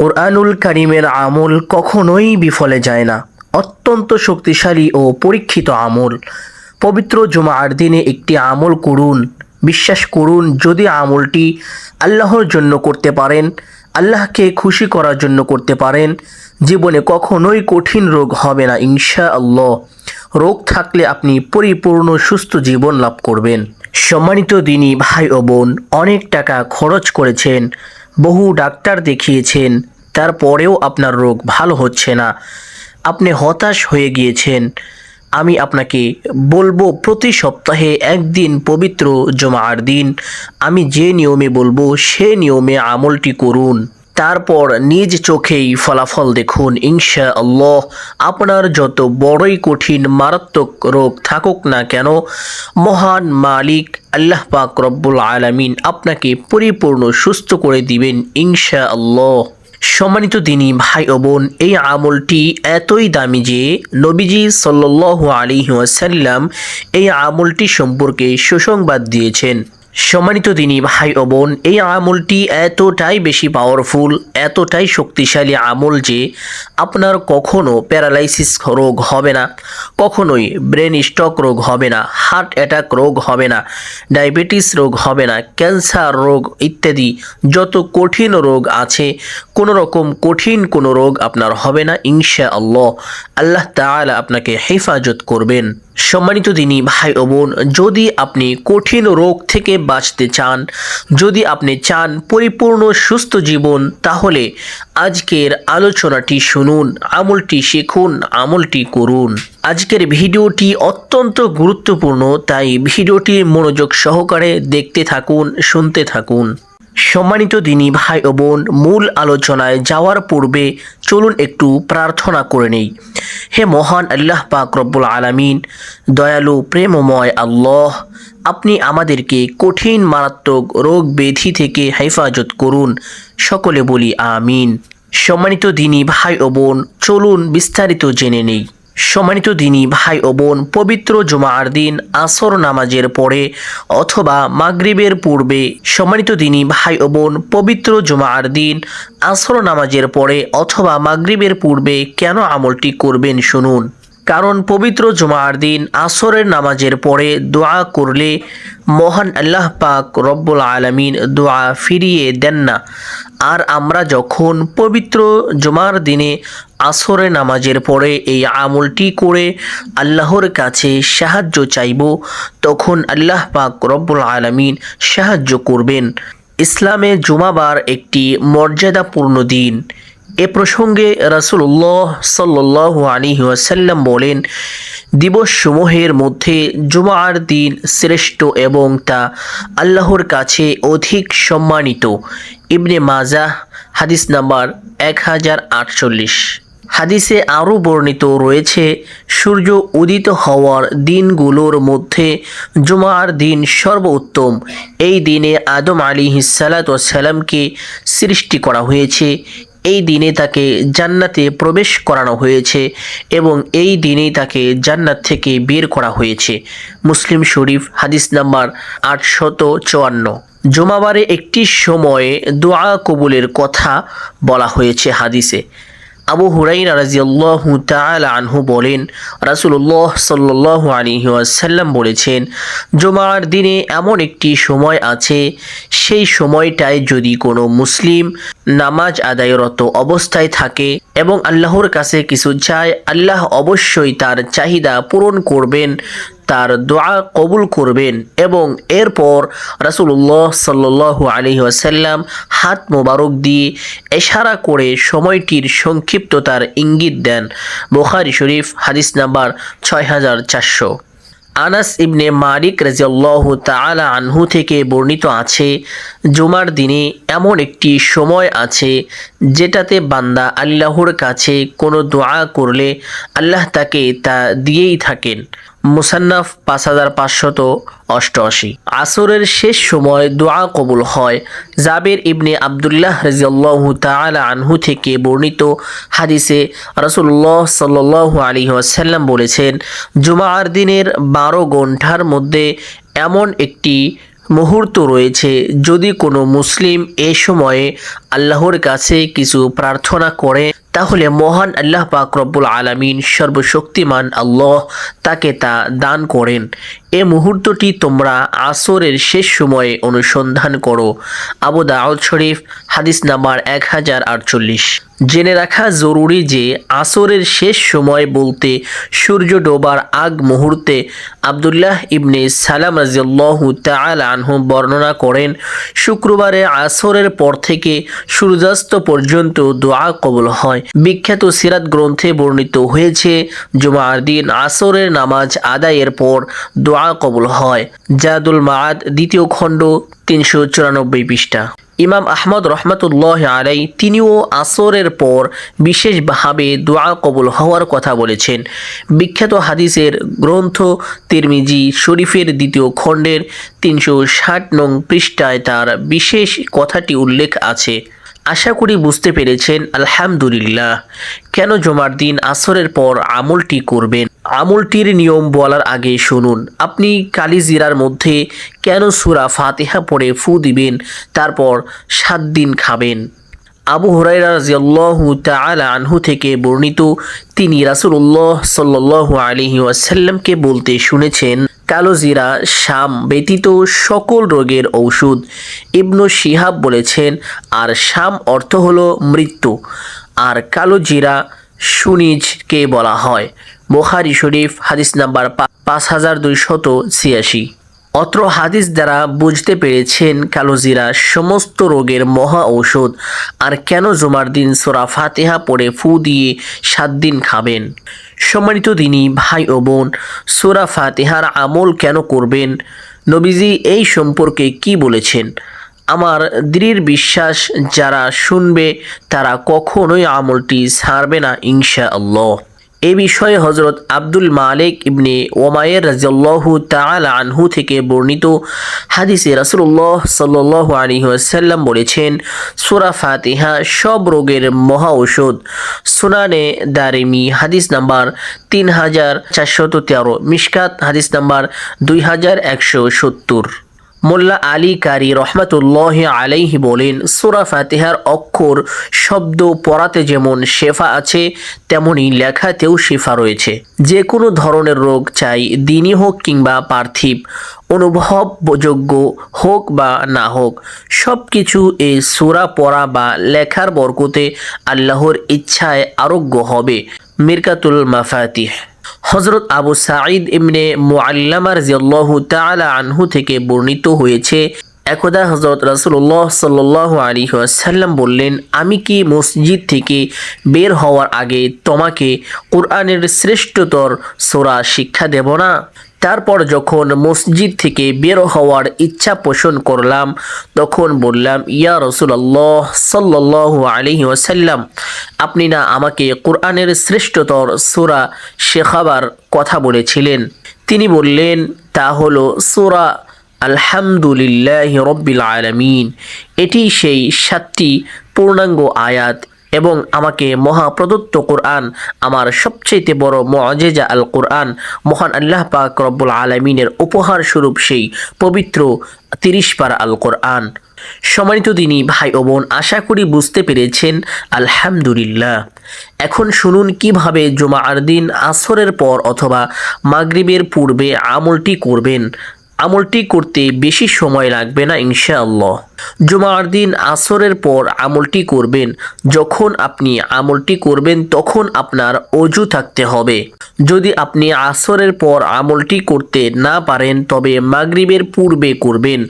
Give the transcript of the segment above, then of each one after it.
কোরআনুল কারীমের আমল কখনোই বিফলে যায় না। অত্যন্ত শক্তিশালী ও পরীক্ষিত আমল। পবিত্র জুমার দিনে একটি আমল করুন। বিশ্বাস করুন, যদি আমলটি আল্লাহর জন্য করতে পারেন, আল্লাহকে খুশি করার জন্য করতে পারেন, জীবনে কখনোই কঠিন রোগ হবে না ইনশাআল্লাহ। রোগ থাকলে আপনি পরিপূর্ণ সুস্থ জীবন লাভ করবেন। সম্মানিত দিনী ভাই ও বোন, অনেক টাকা খরচ করেছেন, বহু ডাক্তার দেখিয়েছেন, তারপরেও আপনার রোগ ভালো হচ্ছে না, আপনি হতাশ হয়ে গিয়েছেন। আমি আপনাকে বলবো, প্রতি সপ্তাহে একদিন পবিত্র জুমার দিন আমি যে নিয়মে বলবো সে নিয়মে আমলটি করুন। তারপর নিজ চোখেই ফলাফল দেখুন ইনশাআল্লাহ। আপনার যত বড়ই কঠিন মারাত্মক রোগ থাকুক না কেন, মহান মালিক আল্লাহ পাক রব্বুল আলামিন আপনাকে পরিপূর্ণ সুস্থ করে দিবেন ইনশাআল্লাহ। সম্মানিত দিনী ভাই ও বোন, এই আমলটি এতই দামি যে নবীজি সাল্লাল্লাহু আলাইহি ওয়াসাল্লাম এই আমলটি সম্পর্কে সুসংবাদ দিয়েছেন। সম্মানিত দিনী ভাই ও বোন, এই আমলটি এতটাই বেশি পাওয়ারফুল, এতটাই শক্তিশালী আমল যে আপনার কখনো প্যারালাইসিস রোগ হবে না, কখনোই ব্রেন স্ট্রোক রোগ হবে না, হার্ট অ্যাটাক রোগ হবে না, ডায়াবেটিস রোগ হবে না, ক্যান্সার রোগ ইত্যাদি যত কঠিন রোগ আছে, কোনো রকম কঠিন কোনো রোগ আপনার হবে না ইনশাআল্লাহ। আল্লাহ তাআলা আপনাকে হেফাজত করবেন। সম্মানিত দিনী ভাই ও বোন, যদি আপনি কঠিন রোগ থেকে বাঁচতে চান, যদি আপনি চান পরিপূর্ণ সুস্থ জীবন, তাহলে আজকের আলোচনাটি শুনুন, আমলটি শিখুন, আমলটি করুন। আজকের ভিডিওটি অত্যন্ত গুরুত্বপূর্ণ, তাই ভিডিওটি মনোযোগ সহকারে দেখতে থাকুন, শুনতে থাকুন। সম্মানিত দিনী ভাই ও বোন, মূল আলোচনায় যাওয়ার পূর্বে চলুন একটু প্রার্থনা করে নেই। হে মহান আল্লাহ পাক রব্বুল আলামিন, দয়ালু প্রেমময় আল্লাহ, আপনি আমাদেরকে কঠিন মারাত্মক রোগ ব্যাধি থেকে হেফাজত করুন। সকলে বলি আমিন। সম্মানিত দিনী ভাই ও বোন, চলুন বিস্তারিত জেনে নেই। সম্মানিত দিনী ভাই ও বোন, পবিত্র জুমার দিন আসর নামাজের পরে অথবা মাগরিবের পূর্বে, সম্মানিত দিনী ভাই ও বোন, পবিত্র জুমার দিন আসর নামাজের পরে অথবা মাগরিবের পূর্বে কেন আমলটি করবেন শুনুন। কারণ পবিত্র জুমার দিন আসরের নামাজের পরে দোয়া করলে মহান আল্লাহ পাক রব্বুল আলামিন দোয়া ফিরিয়ে দেন না। আর আমরা যখন পবিত্র জুমার দিনে আসরের নামাজের পরে এই আমলটি করে আল্লাহর কাছে সাহায্য চাইব, তখন আল্লাহ পাক রব্বুল আলামিন সাহায্য করবেন। ইসলামে জুমাবার একটি মর্যাদাপূর্ণ দিন। এ প্রসঙ্গে রাসূলুল্লাহ সাল্লাল্লাহু আলাইহি ওয়াসাল্লাম বলেন, দিবসসমূহের মধ্যে জুমার দিন শ্রেষ্ঠ এবং তা আল্লাহর কাছে অধিক সম্মানিত। ইবনে মাজাহ, হাদিস নাম্বার 1048। হাদিসে আরও বর্ণিত রয়েছে, সূর্য উদিত হওয়ার দিনগুলোর মধ্যে জুমার দিন সর্বোত্তম। এই দিনে আদম আলাইহিস সালাতু ওয়াস সালামকে সৃষ্টি করা হয়েছে, এই দিনে তাকে জান্নাতে প্রবেশ করানো হয়েছে এবং এই দিনেই তাকে জান্নাত থেকে বের করা হয়েছে। মুসলিম শরীফ, হাদিস নাম্বার 854। জুমাবারে একটি সময়ে দোয়া কবুলের কথা বলা হয়েছে হাদিসে। আবু হুরাইরা রাদিয়াল্লাহু তাআলা আনহু বলেন, রাসূলুল্লাহ সাল্লাল্লাহু আলাইহি ওয়াসাল্লাম বলেছেন, জুমার দিনে এমন একটি সময় আছে, সেই সময়টায় যদি কোনো মুসলিম নামাজ আদায়রত অবস্থায় থাকে এবং আল্লাহর কাছে কিছু চায়, আল্লাহ অবশ্যই তার চাহিদা পূরণ করবেন, তার দোয়া কবুল করবেন। এবং এরপর রাসূলুল্লাহ সাল্লাল্লাহু আলাইহি ওয়াসাল্লাম হাত মোবারক দিয়ে ইশারা করে সময়টির সংক্ষিপ্ততার ইঙ্গিত দেন। বুখারী শরীফ, হাদিস নাম্বার 6400। আনাস ইবনে মালিক রাদিয়াল্লাহু তাআলা আনহু থেকে বর্ণিত আছে, জুমার দিনে এমন একটি সময় আছে যেটাতে বান্দা আল্লাহর কাছে কোনো দোয়া করলে আল্লাহ তাকে তা দিয়েই থাকেন। মুসান্নাফ 5588। আসরের শেষ সময় দোয়া কবুল হয়। জাবের ইবনে আব্দুল্লাহ রাদিয়াল্লাহু তাআলা আনহু থেকে বর্ণিত হাদিসে রাসূলুল্লাহ সাল্লাল্লাহু আলাইহি ওয়াসাল্লাম বলেছেন, জুমার দিনের 12 ঘন্টার মধ্যে এমন একটি মুহূর্ত রয়েছে। যদি কোনো মুসলিম এ সময়ে আল্লাহর কাছে কিছু প্রার্থনা করে তাহলে মহান আল্লাহ পাক রব্বুল আলামিন সর্বশক্তিমান আল্লাহ তাকে তা দান করেন। এ মুহূর্তটি তোমরা আসরের শেষ সময়ে অনুসন্ধান করো। আবু দাউদ শরীফ হাদিস নাম্বার 1048। জেনে রাখা জরুরি যে আসরের শেষ সময় বলতে সূর্য ডোবার আগ মুহূর্তে আব্দুল্লাহ ইবনে সালাম রাদিয়াল্লাহু তাআলা আনহু বর্ণনা করেন, শুক্রবারে আসরের পর থেকে সূর্যাস্ত পর্যন্ত দোয়া কবুল হয়। বিখ্যাত সিরাত গ্রন্থে বর্ণিত হয়েছে জুমার দিন আসরের নামাজ আদায়ের পর দোয়া কবুল হয়। জাদুল মাআদ দ্বিতীয় খণ্ড 394 পৃষ্ঠা। ইমাম আহমদ রহমাতুল্লাহ আলাই তিনিও আসরের পর বিশেষভাবে দোয়া কবুল হওয়ার কথা বলেছেন। বিখ্যাত হাদিসের গ্রন্থ তিরমিজি শরীফের দ্বিতীয় খণ্ডের 360 নং পৃষ্ঠায় তার বিশেষ কথাটি উল্লেখ আছে। আশা করি বুঝতে পেরেছেন। আলহামদুলিল্লাহ। কেন জুমার দিন আসরের পর আমলটি করবেন? আমলটির নিয়ম বলার আগে শুনুন, আপনি কালিজিরার মধ্যে কেন সূরা ফাতিহা পড়ে ফু দিবেন, তারপর 7 দিন খাবেন। আবু হুরায়রা রাদিয়াল্লাহু তাআলা আনহু থেকে বর্ণিত, তিনি রাসূলুল্লাহ সাল্লাল্লাহু আলাইহি ওয়াসাল্লামকে বলতে শুনেছেন, কালো জিরা শাম ব্যতীত সকল রোগের ঔষধ। ইবনু শিহাব বলেছেন, আর শাম অর্থ হলো মৃত্যু, আর কালো জিরা সুনিজকে বলা হয়। বুখারী শরীফ হাদিস নাম্বার 5286। অত্র হাদিস দ্বারা বুঝতে পেরেছেন কালোজিরা সমস্ত রোগের মহা ঔষধ। আর কেন জুমার দিন সূরা ফাতিহা পড়ে ফু দিয়ে 7 দিন খাবেন? সম্মানিত দিনী ভাই ও বোন, সূরা ফাতিহার আমল কেন করবেন? নবীজি এই সম্পর্কে কি বলেছেন? আমার দৃঢ় বিশ্বাস, যারা শুনবে তারা কখনোই আমলটি ছাড়বে না ইনশাআল্লাহ। এ বিষয়ে হযরত আব্দুল মালিক ইবনে ওমায়ের রাদিয়াল্লাহু তাআলা আনহু থেকে বর্ণিত হাদিসে রাসূলুল্লাহ সাল্লাল্লাহু আলাইহি ওয়াসাল্লাম বলেছেন, সূরা ফাতিহা সব রোগের মহা ঔষধ। সুনানে দারিমি হাদিস নাম্বার 3413, মিশকাত হাদিস নাম্বার 2170। মোল্লা আলী কারি রহমাতুল্লাহ আলাইহি বলেন, সূরা ফাতিহার অক্ষর শব্দ পড়াতে যেমন শেফা আছে, তেমনি লেখাতেও শেফা রয়েছে। যে কোনো ধরনের রোগ, চাই দিনই হোক কিংবা পার্থিব, অনুভবযোগ্য হোক বা না হোক, সব কিছু এই সূরা পড়া বা লেখার বরকতে আল্লাহর ইচ্ছায় আরোগ্য হবে। মিরকাতুল মাফাতিহ। হযরত আবু সাঈদ ইবনে মুআল্লামা রাদিয়াল্লাহু তাআলা আনহু থেকে বর্ণিত হয়েছে, একদা হযরত রাসূলুল্লাহ সাল্লাল্লাহু আলাইহি ওয়াসাল্লাম বললেন, আমি কি মসজিদ থেকে বের হওয়ার আগে তোমাকে কোরআনের শ্রেষ্ঠতর সূরা শিক্ষা দেব না? তারপর যখন মসজিদ থেকে বের হওয়ার ইচ্ছা পোষণ করলাম, তখন বললাম, ইয়া রাসূলুল্লাহ সাল্লাল্লাহু আলাইহি ওয়াসাল্লাম, আপনি না আমাকে কোরআনের শ্রেষ্ঠতর সূরা শেখাবার কথা বলেছিলেন? তিনি বললেন, তা হলো সূরা আলহামদুলিল্লাহি রাব্বিল আলামিন। এটি সেই 7টি পূর্ণাঙ্গ আয়াত এবং আমাকে মহাপ্রদত্ত কোরআন, আমার সবচেয়ে বড় মুআজিজা আল কোরআন, মহান আল্লাহ পাক রব্বুল আলামিনের উপহার স্বরূপ সেই পবিত্র 30 পারা আল কোরআন। সম্মানিত দিনী ভাই ও বোন, আশা করি বুঝতে পেরেছেন। আলহামদুলিল্লাহ। এখন শুনুন কিভাবে জুমার দিন আসরের পর অথবা মাগরিবের পূর্বে আমলটি করবেন। আমলটি করতে বেশি সময় লাগবে না ইনশাআল্লাহ। জুমার দিন আসরের পর আমলটি করবেন। যখন আপনি আমলটি করবেন তখন আপনার অজু থাকতে হবে। যদি আপনি আসরের পর আমলটি করতে না পারেন তবে মাগরিবের পূর্বে করবেন,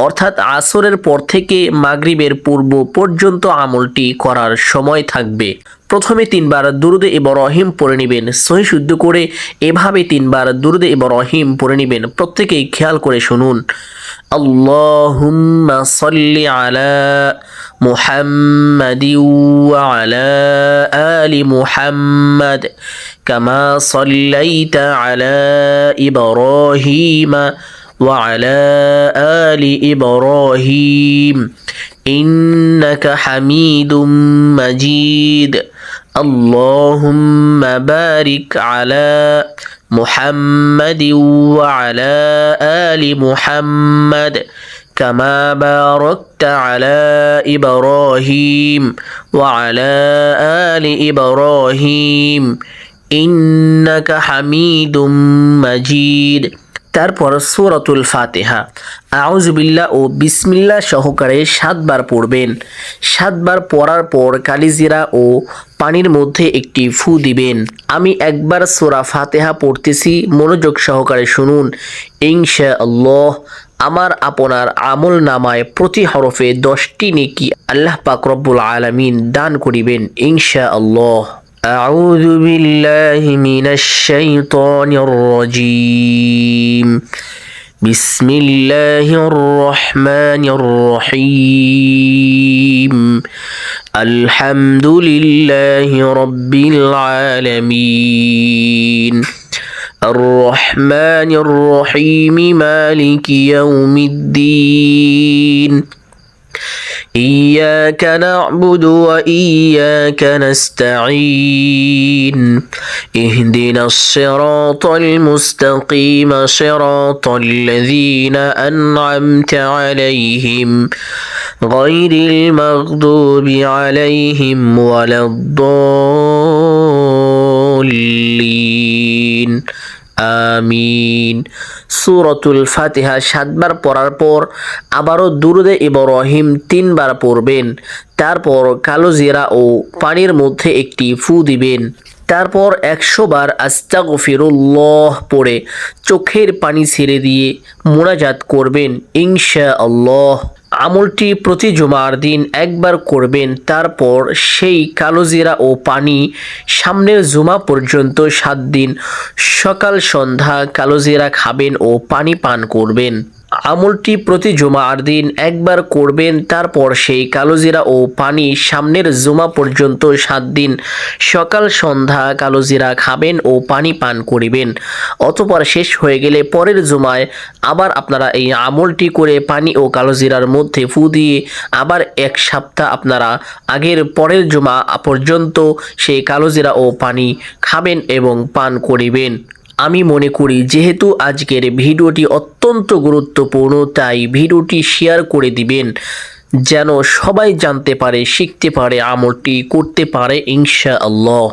অর্থাৎ আসরের পর থেকে মাগরিবের পূর্ব পর্যন্ত আমলটি করার সময় থাকবে। প্রথমে 3 বার দুরুদে ইব্রাহিম পড়ে নেবেন সহি শুদ্ধ করে। এভাবে 3 বার দুরুদে ইব্রাহিম পড়ে নেবেন। প্রত্যেকেই খেয়াল করে শুনুন। আল্লাহুম্মা সাল্লি আলা মুহাম্মাদি ওয়া আলা আলি মুহাম্মাদ কামা সাল্লাইতা আলা ইব্রাহিম ওয়া আলা আলি ইব্রাহিম ইন্নাকা হামিদুম মাজিদ। আল্লাহুম্মা বারিক আলা মুহাম্মাদিন ওয়া আলা আলি মুহাম্মাদ কামা বারাকতা আলা ইব্রাহিম ওয়া আলা আলি ইব্রাহিম ইন্নাকা হামিদুম মাজিদ। তারপর সূরাতুল ফাতিহা আউযু বিল্লাহ ও বিসমিল্লাহ সহকারে 7 বার পড়বেন। 7 বার পড়ার পর কালিজিরা ও পানির মধ্যে একটি ফু দিবেন। আমি একবার সূরা ফাতিহা পড়তেছি, মনোযোগ সহকারে শুনুন। ইনশাআল্লাহ আমার আপনার আমল নামায় প্রতি হরফে 10টি নেকি আল্লাহ পাক রব্বুল আলামিন দান করিবেন ইনশাআল্লাহ। أعوذ بالله من الشيطان الرجيم بسم الله الرحمن الرحيم الحمد لله رب العالمين الرحمن الرحيم مالك يوم الدين إياك نعبد وإياك نستعين اهدنا الصراط المستقيم صراط الذين أنعمت عليهم غير المغضوب عليهم ولا الضالين আমিন। সূরাতুল ফাতিহা 7 বার পড়ার পর আবারও দুরুদে ইব্রাহিম 3 বার পড়বেন। তারপর কালো জিরা ও পানির মধ্যে একটি ফু দিবেন। তারপর 100 বার আস্তাগফিরুল্লাহ পড়ে চোখের পানি ছেড়ে দিয়ে মোনাজাত করবেন ইনশাআল্লাহ। আমলটি প্রতি জুমার দিন একবার করবেন। তারপর সেই কালো জিরা ও পানি সামনের জুমা পর্যন্ত 7 দিন সকাল সন্ধ্যা কালো জিরা খাবেন ও পানি পান করবেন। আমলটি প্রতি জুমার দিন একবার করবেন। তারপর সেই কালো জিরা ও পানি সামনের জুমা পর্যন্ত 7 দিন সকাল সন্ধ্যা কালো জিরা খাবেন ও পানি পান করিবেন। অতঃপর শেষ হয়ে গেলে পরের জুমায় আবার আপনারা এই আমলটি করে পানি ও কালো জিরার মধ্যে ফু দিয়ে আবার 1 সপ্তাহ আপনারা আগের পরের জুমা পর্যন্ত সেই কালো জিরা ও পানি খাবেন এবং পান করিবেন। আমি মনে করি যেহেতু আজকের ভিডিওটি অত্যন্ত গুরুত্বপূর্ণ, তাই ভিডিওটি শেয়ার করে দিবেন যেন সবাই জানতে পারে, শিখতে পারে, আমলটি করতে পারে ইনশাআল্লাহ।